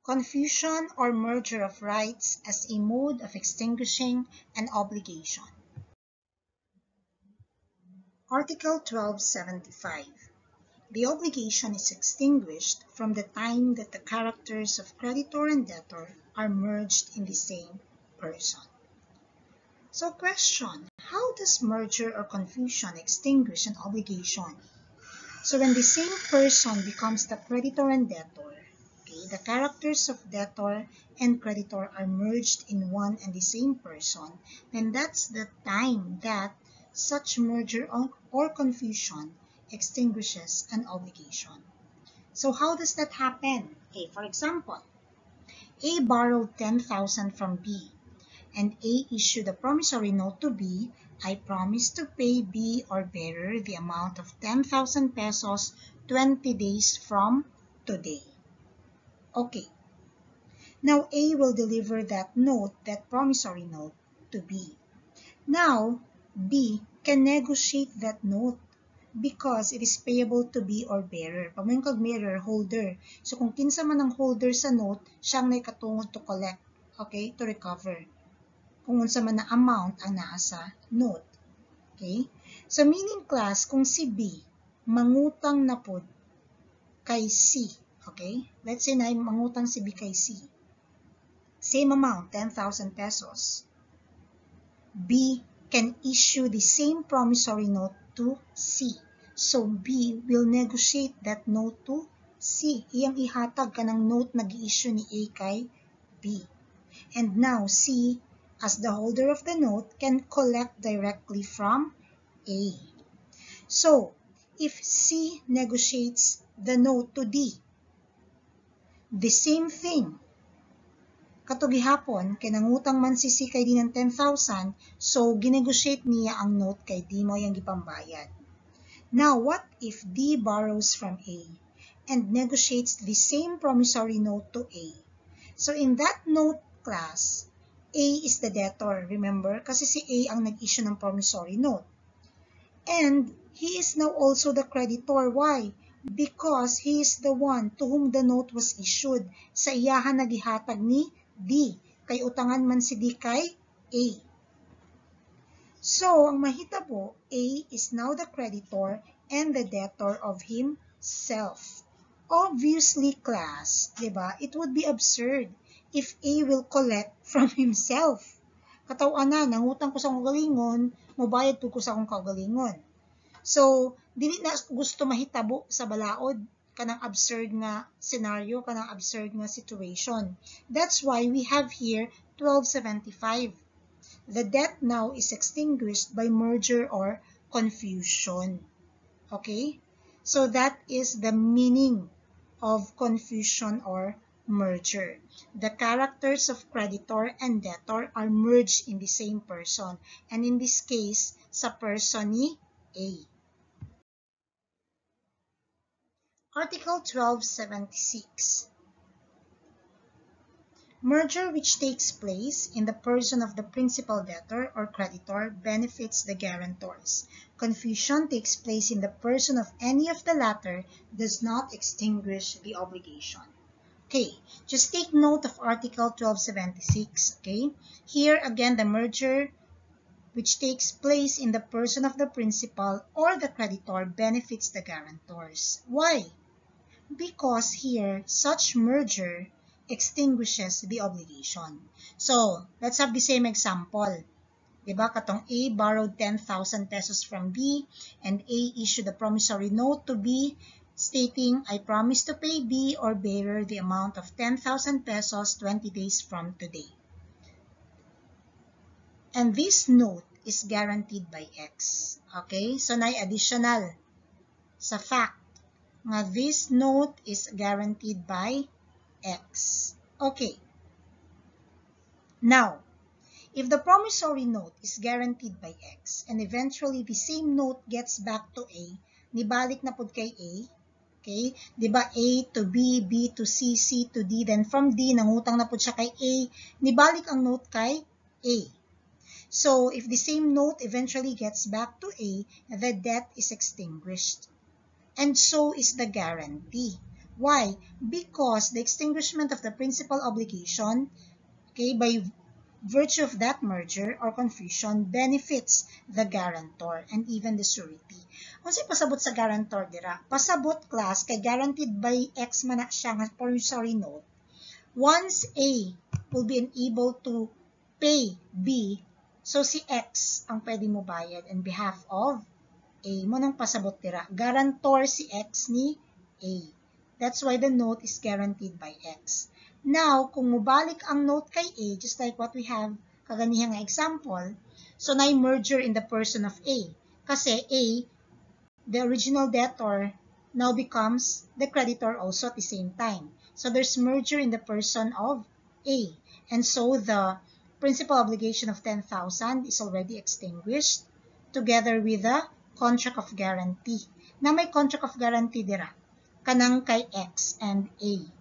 Confusion or merger of rights as a mode of extinguishing an obligation. Article 1275. The obligation is extinguished from the time that the characters of creditor and debtor are merged in the same person. So question, how does merger or confusion extinguish an obligation? So when the same person becomes the creditor and debtor, the characters of debtor and creditor are merged in one and the same person, then that's the time that such merger or confusion extinguishes an obligation. So how does that happen? Okay, for example, A borrowed 10,000 from B, and A issued a promissory note to B. I promise to pay B or bearer the amount of 10,000 pesos 20 days from today. Okay. Now A will deliver that note, that promissory note, to B. Now, B can negotiate that note because it is payable to B or bearer. Pamoy kag bearer, holder. So kung kinsa man ang holder sa note, siyang may katungod to collect, okay, to recover. Kung unsa man na amount ang naa sa note. Okay? So meaning class, kung si B mangutang na pod kay C, okay? Let's say na mangutang si B kay C. Same amount, 10,000 pesos. B can issue the same promissory note to C. So B will negotiate that note to C. Iyang ihatag kanang note nag-i-issue ni A kay B. And now C, as the holder of the note, can collect directly from A. So if C negotiates the note to D, the same thing. Katong gihapon, kay nangutang man si C kay D ng 10,000, so ginegotiate niya ang note kay D mo yung gipambayad. Now, what if D borrows from A and negotiates the same promissory note to A? So in that note class, A is the debtor, remember? Kasi si A ang nag-issue ng promissory note. And he is now also the creditor. Why? Because he is the one to whom the note was issued. Sa iyahan nagihatag ni D, kay utangan man si D kay A. So, ang mahitabo, A is now the creditor and the debtor of himself. Obviously, class, diba, it would be absurd if A will collect from himself. Katawanan, nangutang ko sa akong galingon, mobayad ko sa akong kagalingon. So, dili na gusto mahitabo sa balaod kanang absurd nga scenario, kanang absurd nga situation. That's why we have here 1275. The debt now is extinguished by merger or confusion. Okay? So that is the meaning of confusion or merger. The characters of creditor and debtor are merged in the same person. And in this case, sa person ni A. Article 1276. Merger which takes place in the person of the principal debtor or creditor benefits the guarantors. Confusion takes place in the person of any of the latter does not extinguish the obligation. Okay, just take note of Article 1276. Okay, here again the merger which takes place in the person of the principal or the creditor benefits the guarantors. Why? Because here, such merger extinguishes the obligation. So, let's have the same example. Diba, katong A borrowed 10,000 pesos from B and A issued a promissory note to B stating, I promise to pay B or bearer the amount of 10,000 pesos 20 days from today. And this note is guaranteed by X. Okay, so na additional sa fact nga this note is guaranteed by X. Okay. Now, if the promissory note is guaranteed by X and eventually the same note gets back to A, nibalik na pod kay A, okay? Diba A to B, B to C, C to D, then from D, nangutang na pod siya kay A, nibalik ang note kay A. So, if the same note eventually gets back to A, the debt is extinguished. And so is the guarantee. Why? Because the extinguishment of the principal obligation, okay, by virtue of that merger or confusion benefits the guarantor and even the surety. Kung sa'y pasabot sa guarantor dira, pasabot class kay guaranteed by X man na siya nga promissory note. Once A will be unable to pay B, so si X ang pwede mo bayad on behalf of A. Mo nang pasabot dira, guarantor si X ni A. That's why the note is guaranteed by X. Now, kung mubalik ang note kay A, just like what we have kaganihang example, so na merger in the person of A. Kasi A, the original debtor, now becomes the creditor also at the same time. So there's merger in the person of A. And so the principal obligation of 10,000 is already extinguished together with the contract of guarantee. Na may contract of guarantee dira, kanang kay X and A.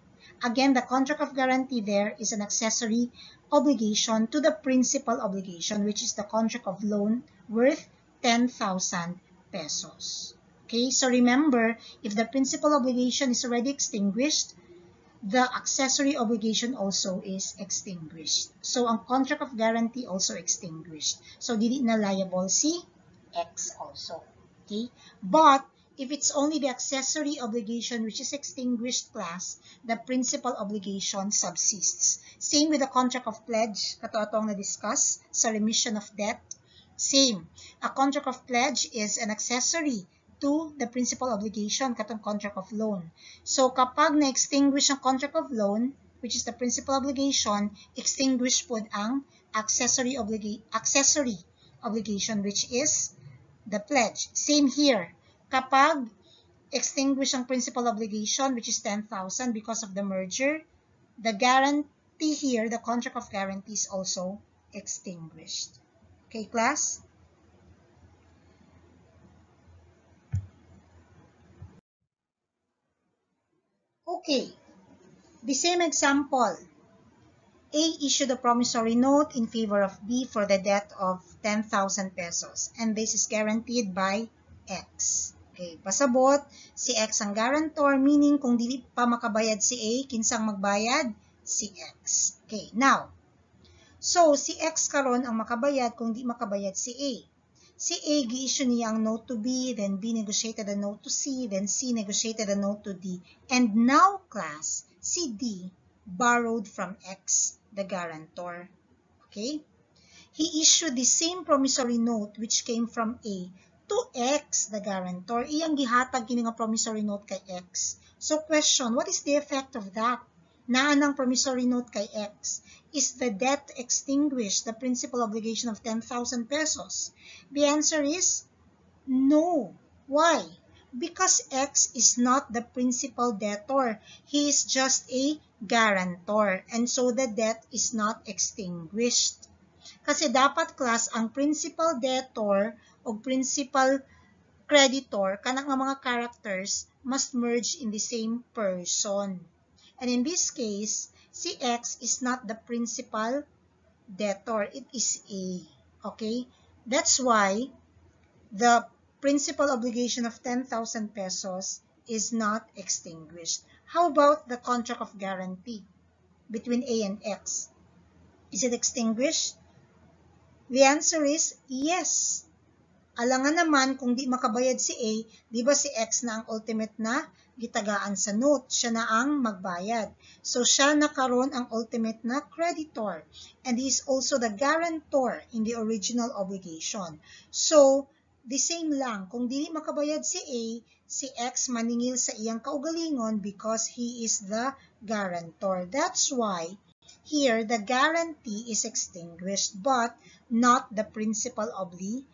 Again, the contract of guarantee there is an accessory obligation to the principal obligation, which is the contract of loan worth 10,000 pesos. Okay, so remember, if the principal obligation is already extinguished, the accessory obligation also is extinguished. So, ang contract of guarantee also extinguished. So, dili na liable si X also. Okay, but if it's only the accessory obligation which is extinguished class, the principal obligation subsists. Same with the contract of pledge, kato atong na-discuss sa remission of debt. Same. A contract of pledge is an accessory to the principal obligation, katong contract of loan. So kapag na-extinguish ang contract of loan, which is the principal obligation, extinguish po ang accessory obligation, which is the pledge. Same here. Kapag extinguish ang principal obligation, which is 10,000 because of the merger, the guarantee here, the contract of guarantee is also extinguished. Okay, class? Okay, the same example. A issued a promissory note in favor of B for the debt of 10,000 pesos, and this is guaranteed by X. Okay, pasabot, si X ang guarantor, meaning kung dili pa makabayad si A, kinsang magbayad? Si X. Okay, now, so si X karon ang makabayad kung di makabayad si A. Si A, gi-issue niya ang note to B, then B negotiated a note to C, then C negotiated a note to D. And now, class, si D borrowed from X, the guarantor. Okay? He issued the same promissory note which came from A to X, the guarantor. Iyang gihatag kini nga promissory note kay X. So question, what is the effect of that? Naa ng promissory note kay X. Is the debt extinguished, the principal obligation of 10,000 pesos? The answer is no. Why? Because X is not the principal debtor. He is just a guarantor. And so the debt is not extinguished. Kasi dapat class ang principal debtor o principal creditor, kanang mga characters must merge in the same person. And in this case, si X is not the principal debtor. It is A. Okay? That's why the principal obligation of 10,000 pesos is not extinguished. How about the contract of guarantee between A and X? Is it extinguished? The answer is yes. Alangan naman kung di makabayad si A, di ba si X na ang ultimate na gitagaan sa note, siya na ang magbayad. So siya na karon ang ultimate na creditor, and he is also the guarantor in the original obligation. So the same lang, kung dili makabayad si A, si X maningil sa iyang kaugalingon because he is the guarantor. That's why here the guarantee is extinguished but not the principal obligation.